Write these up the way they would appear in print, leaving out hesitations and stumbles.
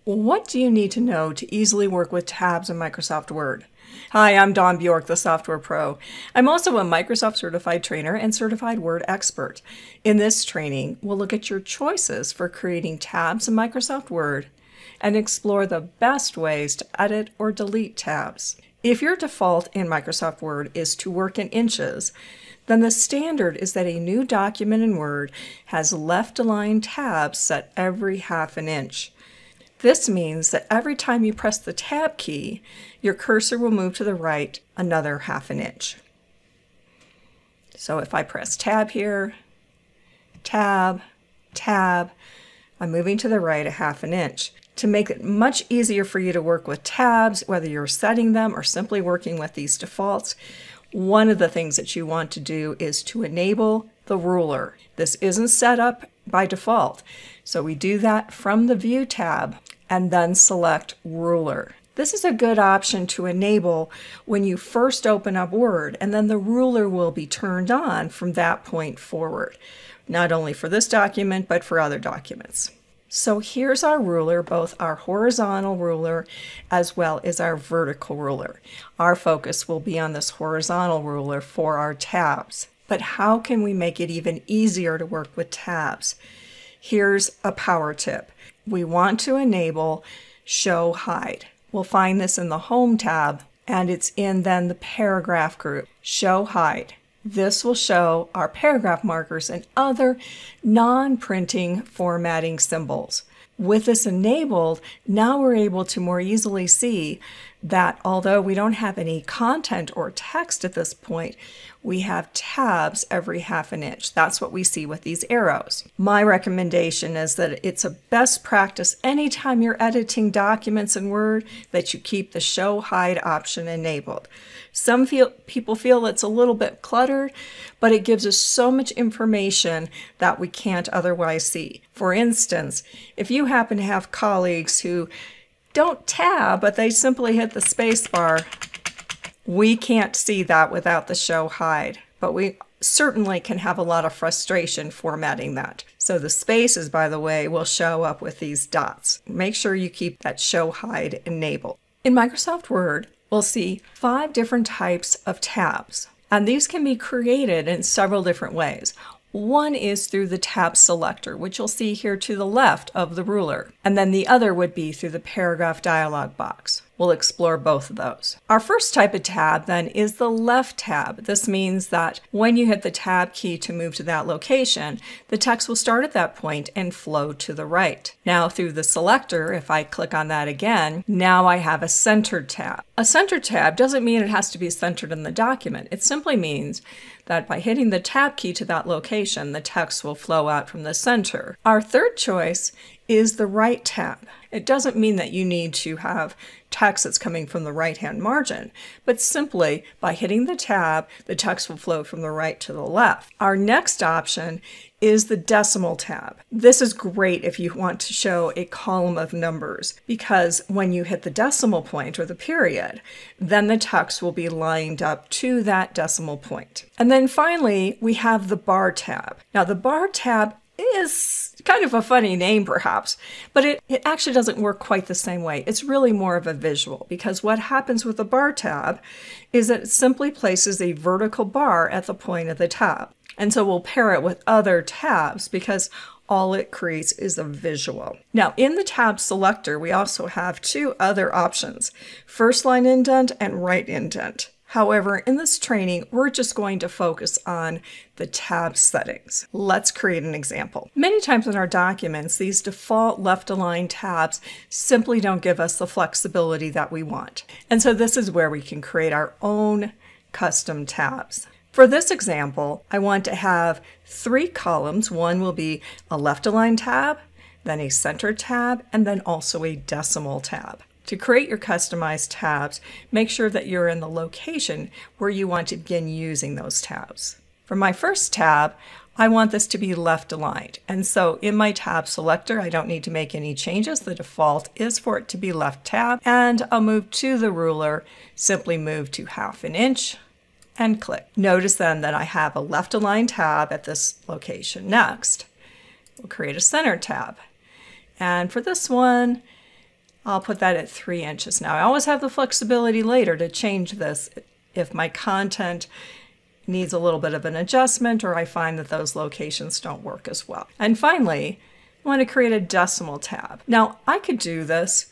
What do you need to know to easily work with tabs in Microsoft Word? Hi, I'm Dawn Bjork, the Software Pro. I'm also a Microsoft Certified Trainer and Certified Word Expert. In this training, we'll look at your choices for creating tabs in Microsoft Word and explore the best ways to edit or delete tabs. If your default in Microsoft Word is to work in inches, then the standard is that a new document in Word has left-aligned tabs set every half an inch. This means that every time you press the Tab key, your cursor will move to the right another half an inch. So if I press Tab here, Tab, Tab, I'm moving to the right a half an inch. To make it much easier for you to work with tabs, whether you're setting them or simply working with these defaults, one of the things that you want to do is to enable the ruler. This isn't set up by default, so we do that from the View tab and then select Ruler. This is a good option to enable when you first open up Word, and then the ruler will be turned on from that point forward, not only for this document, but for other documents. So here's our ruler, both our horizontal ruler as well as our vertical ruler. Our focus will be on this horizontal ruler for our tabs. But how can we make it even easier to work with tabs? Here's a power tip. We want to enable Show Hide. We'll find this in the Home tab, and it's in then the Paragraph group. Show Hide. This will show our paragraph markers and other non-printing formatting symbols. With this enabled, now we're able to more easily see that although we don't have any content or text at this point, we have tabs every half an inch. That's what we see with these arrows. My recommendation is that it's a best practice anytime you're editing documents in Word that you keep the Show Hide option enabled. Some people feel it's a little bit cluttered, but it gives us so much information that we can't otherwise see. For instance, if you happen to have colleagues who don't tab, but they simply hit the space bar, we can't see that without the Show Hide, but we certainly can have a lot of frustration formatting that. So the spaces, by the way, will show up with these dots. Make sure you keep that Show Hide enabled. In Microsoft Word, we'll see 5 different types of tabs, and these can be created in several different ways. One is through the tab selector, which you'll see here to the left of the ruler, and then the other would be through the paragraph dialog box. We'll explore both of those. Our first type of tab then is the left tab. This means that when you hit the Tab key to move to that location, the text will start at that point and flow to the right. Now through the selector, if I click on that again, now I have a centered tab. A centered tab doesn't mean it has to be centered in the document. It simply means that by hitting the Tab key to that location, the text will flow out from the center. Our third choice is the right tab. It doesn't mean that you need to have text that's coming from the right-hand margin, but simply by hitting the tab, the text will flow from the right to the left. Our next option is the decimal tab. This is great if you want to show a column of numbers, because when you hit the decimal point or the period, then the text will be lined up to that decimal point. And then finally, we have the bar tab. Now the bar tab is kind of a funny name perhaps, but it actually doesn't work quite the same way. It's really more of a visual, because what happens with the bar tab is that it simply places a vertical bar at the point of the tab. And so we'll pair it with other tabs because all it creates is a visual. Now in the tab selector, we also have 2 other options, first line indent and right indent. However, in this training, we're just going to focus on the tab settings. Let's create an example. Many times in our documents, these default left-aligned tabs simply don't give us the flexibility that we want. And so this is where we can create our own custom tabs. For this example, I want to have 3 columns. One will be a left-aligned tab, then a center tab, and then also a decimal tab. To create your customized tabs, make sure that you're in the location where you want to begin using those tabs. For my first tab, I want this to be left aligned. And so in my tab selector, I don't need to make any changes. The default is for it to be left tab. And I'll move to the ruler, simply move to half an inch and click. Notice then that I have a left aligned tab at this location. Next, we'll create a center tab. And for this one, I'll put that at 3 inches. Now I always have the flexibility later to change this if my content needs a little bit of an adjustment or I find that those locations don't work as well. And finally, I want to create a decimal tab. Now I could do this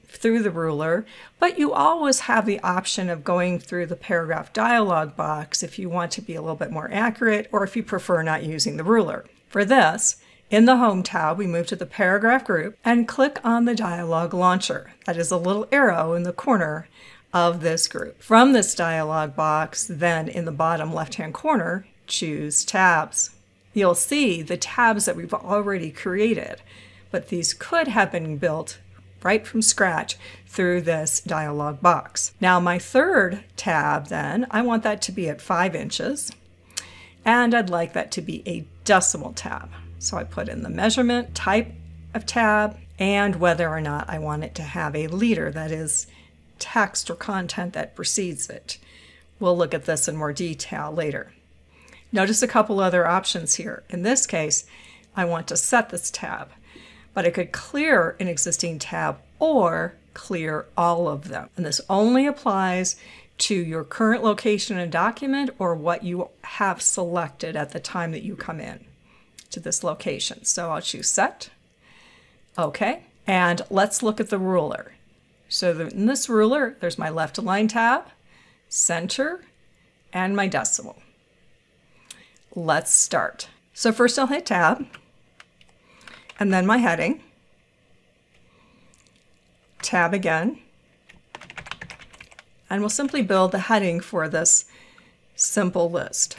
through the ruler, but you always have the option of going through the paragraph dialog box if you want to be a little bit more accurate or if you prefer not using the ruler. For this, in the Home tab, we move to the paragraph group and click on the dialog launcher. That is a little arrow in the corner of this group. From this dialog box, then in the bottom left-hand corner, choose tabs. You'll see the tabs that we've already created, but these could have been built right from scratch through this dialog box. Now my third tab then, I want that to be at 5 inches, and I'd like that to be a decimal tab. So I put in the measurement, type of tab, and whether or not I want it to have a leader, that is text or content that precedes it. We'll look at this in more detail later. Notice a couple other options here. In this case, I want to set this tab, but I could clear an existing tab or clear all of them. And this only applies to your current location in a document or what you have selected at the time that you come in to this location. So I'll choose set. Okay, and let's look at the ruler. So in this ruler, there's my left align tab, center, and my decimal. Let's start. So first I'll hit tab, and then my heading, tab again, and we'll simply build the heading for this simple list.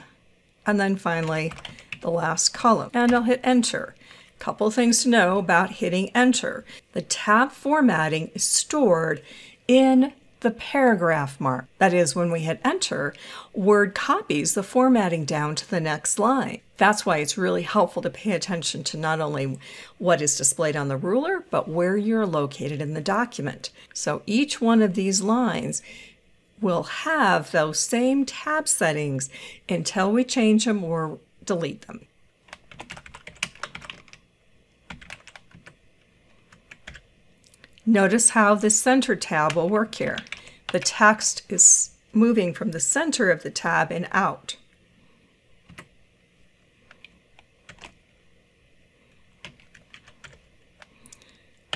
And then finally, the last column, and I'll hit enter. Couple things to know about hitting enter. The tab formatting is stored in the paragraph mark. That is, when we hit enter, Word copies the formatting down to the next line. That's why it's really helpful to pay attention to not only what is displayed on the ruler, but where you're located in the document. So each one of these lines will have those same tab settings until we change them or delete them. Notice how the center tab will work here. The text is moving from the center of the tab and out.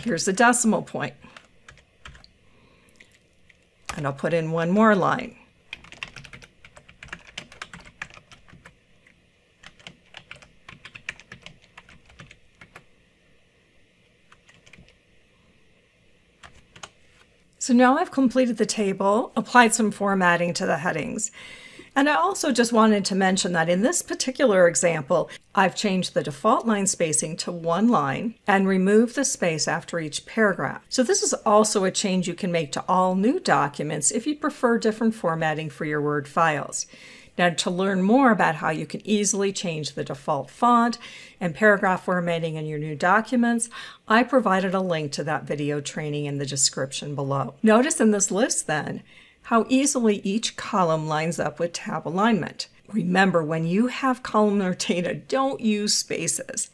Here's the decimal point. And I'll put in one more line. So now I've completed the table, applied some formatting to the headings. And I also just wanted to mention that in this particular example, I've changed the default line spacing to 1 line and removed the space after each paragraph. So this is also a change you can make to all new documents if you prefer different formatting for your Word files. Now, to learn more about how you can easily change the default font and paragraph formatting in your new documents, I provided a link to that video training in the description below. Notice in this list then how easily each column lines up with tab alignment. Remember, when you have columnar data, don't use spaces.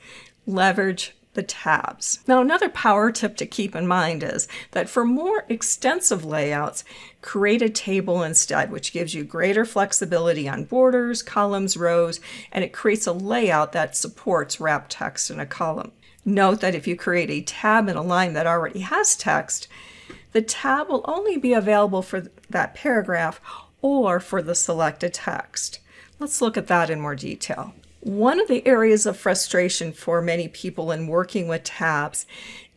Leverage the tabs. Now, another power tip to keep in mind is that for more extensive layouts, create a table instead, which gives you greater flexibility on borders, columns, rows, and it creates a layout that supports wrapped text in a column. Note that if you create a tab in a line that already has text, the tab will only be available for that paragraph or for the selected text. Let's look at that in more detail. One of the areas of frustration for many people in working with tabs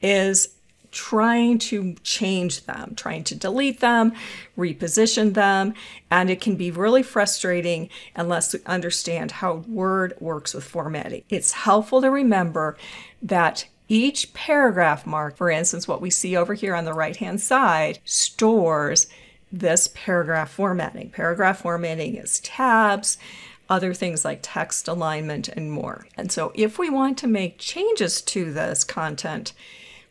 is trying to change them, trying to delete them, reposition them, and it can be really frustrating unless we understand how Word works with formatting. It's helpful to remember that each paragraph mark, for instance, what we see over here on the right-hand side, stores this paragraph formatting. Paragraph formatting is tabs, other things like text alignment, and more. And so if we want to make changes to this content,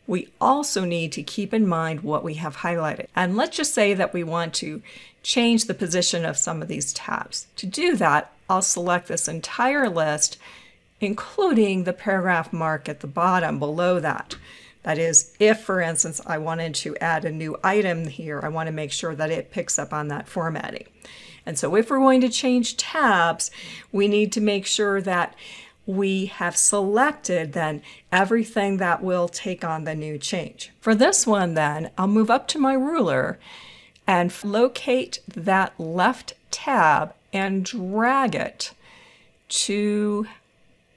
we also need to keep in mind what we have highlighted. And let's just say that we want to change the position of some of these tabs. To do that, I'll select this entire list, including the paragraph mark at the bottom below that. That is, if, for instance, I wanted to add a new item here, I want to make sure that it picks up on that formatting. And so if we're going to change tabs, we need to make sure that we have selected then everything that will take on the new change. For this one then, I'll move up to my ruler and locate that left tab and drag it to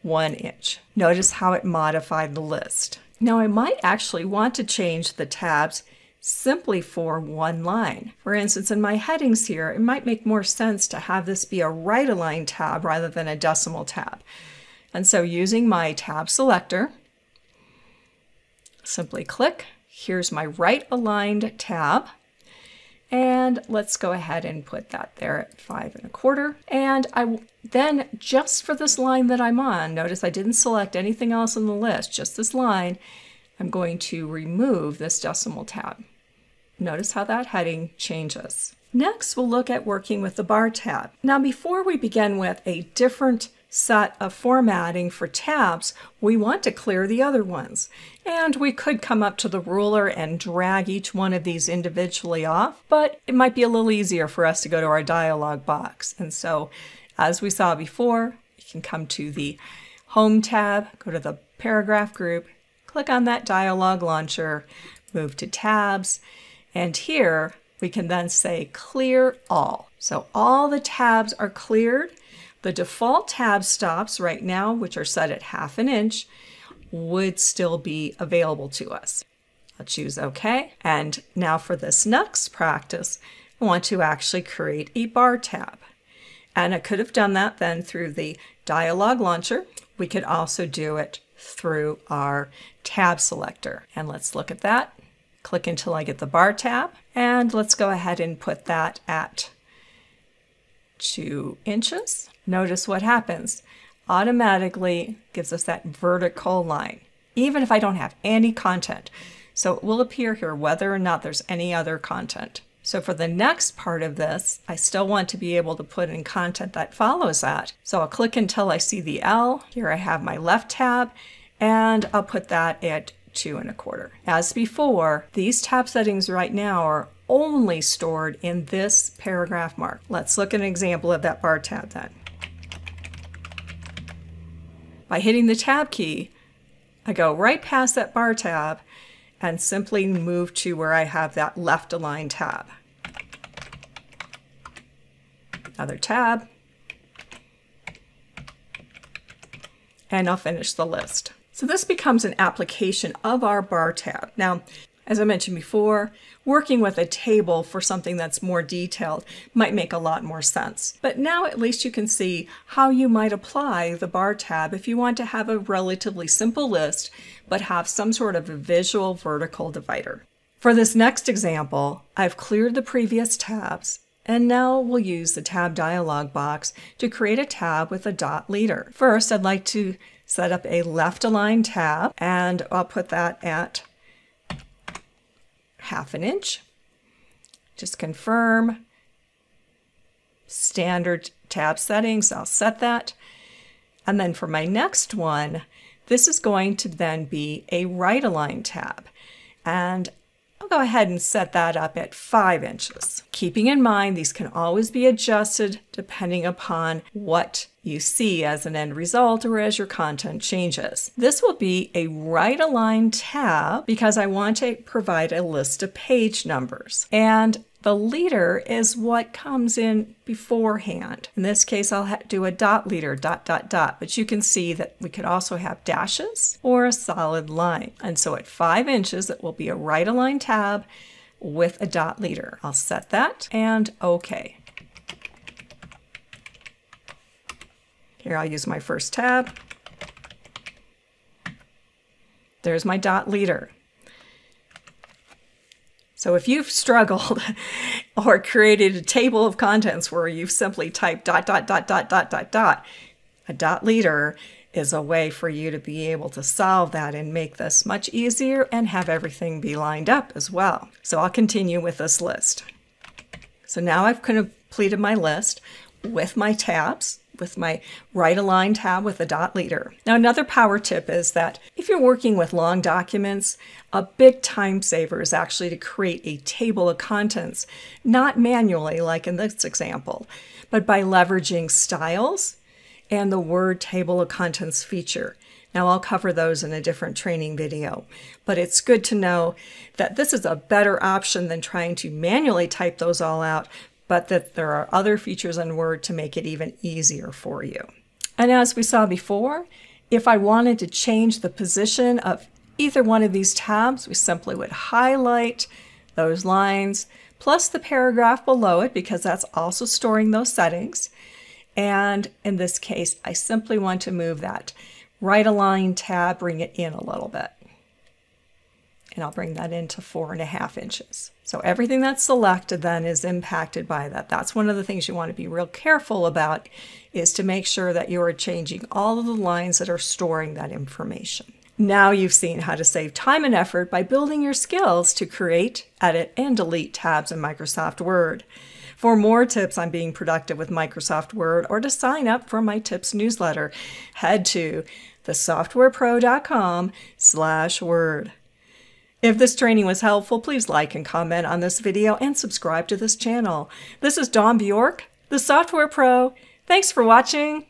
1 inch. Notice how it modified the list. Now I might actually want to change the tabs simply for one line. For instance, in my headings here, it might make more sense to have this be a right aligned tab rather than a decimal tab. And so using my tab selector, simply click, here's my right aligned tab. And let's go ahead and put that there at 5 1/4. And then just for this line that I'm on, notice I didn't select anything else on the list, just this line, I'm going to remove this decimal tab. Notice how that heading changes. Next, we'll look at working with the bar tab. Now, before we begin with a different set of formatting for tabs, we want to clear the other ones. And we could come up to the ruler and drag each one of these individually off, but it might be a little easier for us to go to our dialog box. And so, as we saw before, you can come to the Home tab, go to the paragraph group, click on that dialog launcher, move to tabs, and here we can then say clear all. So all the tabs are cleared. The default tab stops right now, which are set at 1/2 inch, would still be available to us. I'll choose OK. And now for this next practice, I want to actually create a bar tab. And I could have done that then through the dialog launcher. We could also do it through our tab selector. And let's look at that. Click until I get the bar tab. And let's go ahead and put that at 2 inches. Notice what happens. Automatically gives us that vertical line, even if I don't have any content. So it will appear here whether or not there's any other content. So for the next part of this, I still want to be able to put in content that follows that. So I'll click until I see the L. Here I have my left tab, and I'll put that at 2 1/4. As before, these tab settings right now are only stored in this paragraph mark. Let's look at an example of that bar tab then. By hitting the tab key, I go right past that bar tab and simply move to where I have that left aligned tab. Another tab, and I'll finish the list. So this becomes an application of our bar tab. Now, as I mentioned before, working with a table for something that's more detailed might make a lot more sense. But now at least you can see how you might apply the bar tab if you want to have a relatively simple list, but have some sort of a visual vertical divider. For this next example, I've cleared the previous tabs, and now we'll use the tab dialog box to create a tab with a dot leader. First, I'd like to set up a left aligned tab, and I'll put that at 1/2 inch. Just confirm standard tab settings. I'll set that. And then for my next one, this is going to then be a right aligned tab. And I'll go ahead and set that up at 5 inches. Keeping in mind, these can always be adjusted depending upon what you see as an end result or as your content changes. This will be a right aligned tab because I want to provide a list of page numbers. And the leader is what comes in beforehand. In this case, I'll do a dot leader, dot, dot, dot. But you can see that we could also have dashes or a solid line. And so at 5 inches, it will be a right aligned tab with a dot leader. I'll set that and OK. Here I'll use my first tab. There's my dot leader. So if you've struggled or created a table of contents where you've simply typed dot, dot, dot, dot, dot, dot, dot, a dot leader is a way for you to be able to solve that and make this much easier and have everything be lined up as well. So I'll continue with this list. So now I've completed my list with my tabs. with my right align tab with the dot leader. Now, another power tip is that if you're working with long documents, a big time saver is actually to create a table of contents, not manually like in this example, but by leveraging styles and the Word Table of Contents feature. Now, I'll cover those in a different training video, but it's good to know that this is a better option than trying to manually type those all out, but that there are other features in Word to make it even easier for you. And as we saw before, if I wanted to change the position of either one of these tabs, we simply would highlight those lines plus the paragraph below it, because that's also storing those settings. And in this case, I simply want to move that right align tab, bring it in a little bit. And I'll bring that into 4.5 inches. So everything that's selected then is impacted by that. That's one of the things you want to be real careful about, is to make sure that you are changing all of the lines that are storing that information. Now you've seen how to save time and effort by building your skills to create, edit, and delete tabs in Microsoft Word. For more tips on being productive with Microsoft Word, or to sign up for my tips newsletter, head to thesoftwarepro.com/word. If this training was helpful, please like and comment on this video and subscribe to this channel. This is Dawn Bjork, the Software Pro. Thanks for watching.